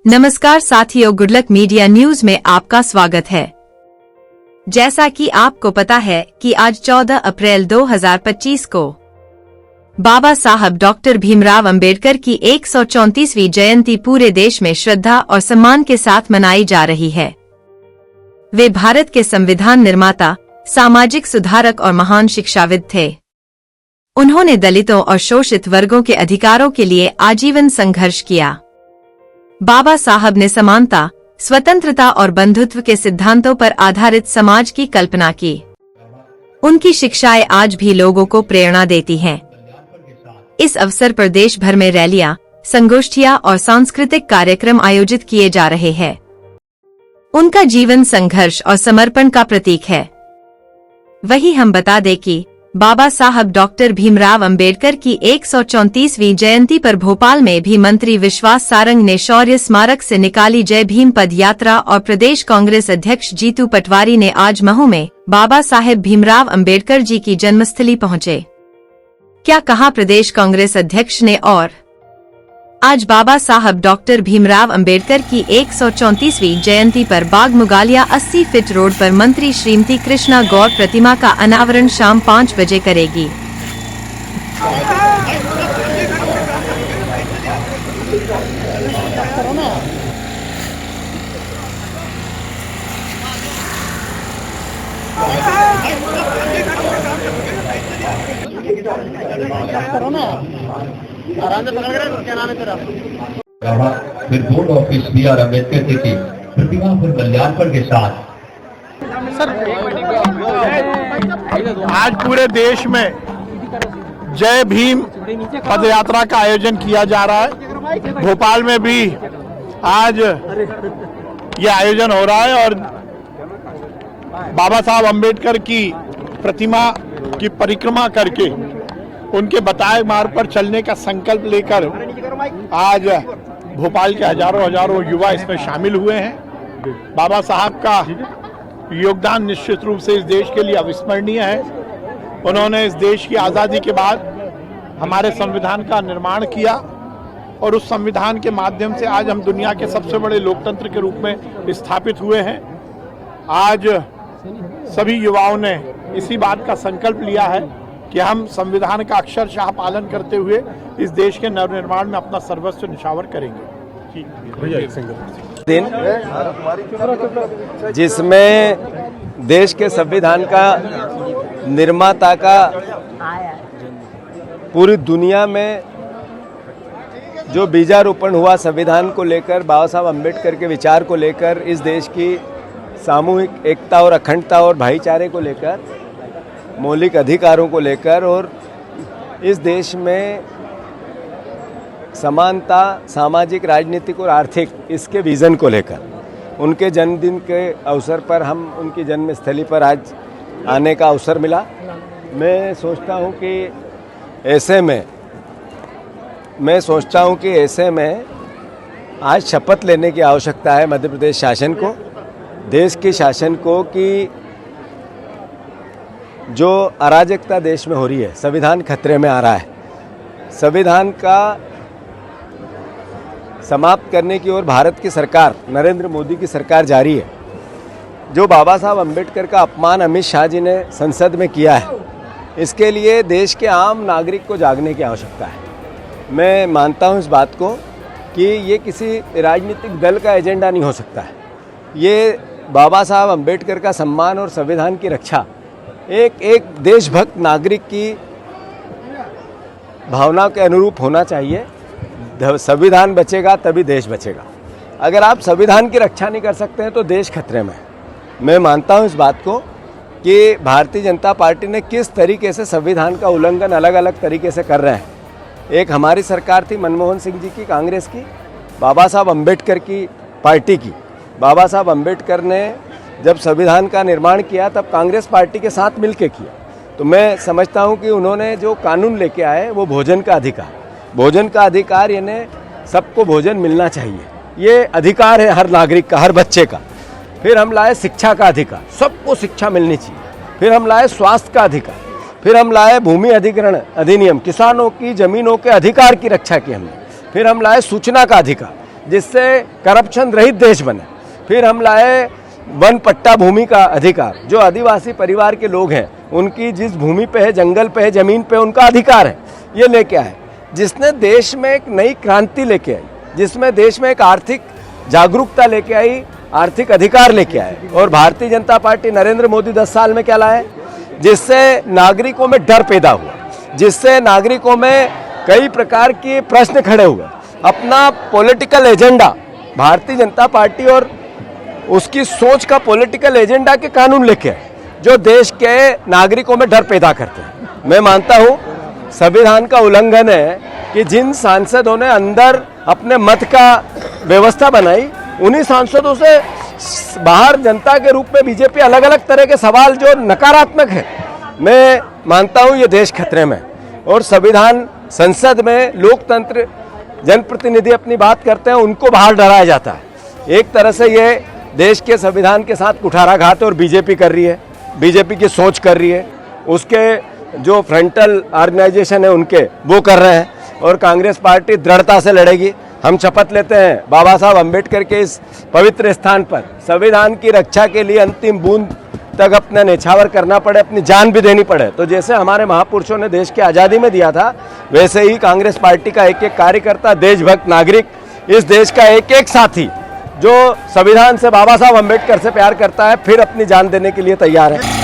नमस्कार साथियों, good luck media news में आपका स्वागत है। जैसा कि आपको पता है कि आज 14 अप्रैल 2025 को बाबा साहब डॉक्टर भीमराव अंबेडकर की 134वीं जयंती पूरे देश में श्रद्धा और सम्मान के साथ मनाई जा रही है। वे भारत के संविधान निर्माता, सामाजिक सुधारक और महान शिक्षाविद थे। उन्होंने दलितों और शोषित वर्गों के अधिकारों के लिए आजीवन संघर्ष किया। बाबा साहब ने समानता, स्वतंत्रता और बंधुत्व के सिद्धांतों पर आधारित समाज की कल्पना की। उनकी शिक्षाएं आज भी लोगों को प्रेरणा देती हैं। इस अवसर पर देश भर में रैलियां, संगोष्ठियां और सांस्कृतिक कार्यक्रम आयोजित किए जा रहे हैं। उनका जीवन संघर्ष और समर्पण का प्रतीक है। वही हम बता दें कि बाबा साहब डॉक्टर भीमराव अंबेडकर की 134वीं जयंती पर भोपाल में भी मंत्री विश्वास सारंग ने शौर्य स्मारक से निकाली जय भीम पद यात्रा और प्रदेश कांग्रेस अध्यक्ष जीतू पटवारी ने आज महू में बाबा साहेब भीमराव अंबेडकर जी की जन्मस्थली पहुंचे। क्या कहा प्रदेश कांग्रेस अध्यक्ष ने? और आज बाबा साहब डॉक्टर भीमराव अंबेडकर की 134वीं जयंती पर बाग मुगालिया 80 फीट रोड पर मंत्री श्रीमती कृष्णा गौर प्रतिमा का अनावरण शाम 5 बजे करेगी। फिर board office B R. Ambedkar ji की प्रतिमा पर माल्यार्पण के साथ आज पूरे देश में जय भीम पद यात्रा का आयोजन किया जा रहा है। भोपाल में भी आज ये आयोजन हो रहा है और बाबा साहब अम्बेडकर की प्रतिमा की परिक्रमा करके उनके बताए मार्ग पर चलने का संकल्प लेकर आज भोपाल के हजारों युवा इसमें शामिल हुए हैं। बाबा साहब का योगदान निश्चित रूप से इस देश के लिए अविस्मरणीय है। उन्होंने इस देश की आज़ादी के बाद हमारे संविधान का निर्माण किया और उस संविधान के माध्यम से आज हम दुनिया के सबसे बड़े लोकतंत्र के रूप में स्थापित हुए हैं। आज सभी युवाओं ने इसी बात का संकल्प लिया है कि हम संविधान का अक्षरशः पालन करते हुए इस देश के नवनिर्माण में अपना सर्वस्व निछावर करेंगे। दिन जिसमें देश के संविधान का निर्माता का पूरी दुनिया में जो बीजारोपण हुआ संविधान को लेकर, बाबा साहब अम्बेडकर के विचार को लेकर, इस देश की सामूहिक एकता और अखंडता और भाईचारे को लेकर, मौलिक अधिकारों को लेकर और इस देश में समानता, सामाजिक, राजनीतिक और आर्थिक, इसके विज़न को लेकर उनके जन्मदिन के अवसर पर हम उनकी जन्मस्थली पर आज आने का अवसर मिला। मैं सोचता हूं कि ऐसे में आज शपथ लेने की आवश्यकता है मध्य प्रदेश शासन को, देश के शासन को, कि जो अराजकता देश में हो रही है, संविधान खतरे में आ रहा है, संविधान का समाप्त करने की ओर भारत की सरकार, नरेंद्र मोदी की सरकार जा रही है। जो बाबा साहब अम्बेडकर का अपमान अमित शाह जी ने संसद में किया है, इसके लिए देश के आम नागरिक को जागने की आवश्यकता है। मैं मानता हूं इस बात को कि ये किसी राजनीतिक दल का एजेंडा नहीं हो सकता है। ये बाबा साहब अम्बेडकर का सम्मान और संविधान की रक्षा एक देशभक्त नागरिक की भावना के अनुरूप होना चाहिए। संविधान बचेगा तभी देश बचेगा। अगर आप संविधान की रक्षा नहीं कर सकते हैं तो देश खतरे में है। मैं मानता हूं इस बात को कि भारतीय जनता पार्टी ने किस तरीके से संविधान का उल्लंघन अलग अलग तरीके से कर रहे हैं। एक हमारी सरकार थी मनमोहन सिंह जी की, कांग्रेस की, बाबा साहब अम्बेडकर की पार्टी की। बाबा साहब अम्बेडकर ने जब संविधान का निर्माण किया तब कांग्रेस पार्टी के साथ मिलकर किया। तो मैं समझता हूं कि उन्होंने जो कानून लेके आए वो भोजन का अधिकार, यानी सबको भोजन मिलना चाहिए, ये अधिकार है हर नागरिक का, हर बच्चे का। फिर हम लाए शिक्षा का अधिकार, सबको शिक्षा मिलनी चाहिए। फिर हम लाए स्वास्थ्य का अधिकार, फिर हम लाए भूमि अधिग्रहण अधिनियम, किसानों की जमीनों के अधिकार की रक्षा की हमने। फिर हम लाए सूचना का अधिकार, जिससे करप्शन रहित देश बने। फिर हम लाए वन पट्टा भूमि का अधिकार, जो आदिवासी परिवार के लोग हैं उनकी जिस भूमि पे है, जंगल पे है, जमीन पे उनका अधिकार है, ये लेके आए, जिसने देश में एक नई क्रांति लेके आई, जिसमें देश में एक आर्थिक जागरूकता लेके आई, आर्थिक अधिकार लेके आए। और भारतीय जनता पार्टी नरेंद्र मोदी 10 साल में क्या लाए, जिससे नागरिकों में डर पैदा हुआ, जिससे नागरिकों में कई प्रकार के प्रश्न खड़े हुए। अपना political agenda Bharatiya Janata party और उसकी सोच का पॉलिटिकल एजेंडा के कानून लेके आए, जो देश के नागरिकों में डर पैदा करते हैं। मैं मानता हूँ संविधान का उल्लंघन है कि जिन सांसदों ने अंदर अपने मत का व्यवस्था बनाई, उन्हीं सांसदों से बाहर जनता के रूप में बीजेपी अलग अलग तरह के सवाल जो नकारात्मक है, मैं मानता हूँ ये देश खतरे में। और संविधान, संसद में लोकतंत्र, जनप्रतिनिधि अपनी बात करते हैं, उनको बाहर डराया जाता है। एक तरह से ये देश के संविधान के साथ कुठाराघात और बीजेपी कर रही है, बीजेपी की सोच कर रही है, उसके जो फ्रंटल ऑर्गेनाइजेशन है उनके वो कर रहे हैं। और कांग्रेस पार्टी दृढ़ता से लड़ेगी। हम शपथ लेते हैं बाबा साहब अम्बेडकर के इस पवित्र स्थान पर संविधान की रक्षा के लिए अंतिम बूंद तक अपना न्यौछावर करना पड़े, अपनी जान भी देनी पड़े। तो जैसे हमारे महापुरुषों ने देश की आज़ादी में दिया था, वैसे ही कांग्रेस पार्टी का एक एक कार्यकर्ता, देशभक्त नागरिक, इस देश का एक एक साथी जो संविधान से, बाबा साहब अम्बेडकर से प्यार करता है, फिर अपनी जान देने के लिए तैयार है।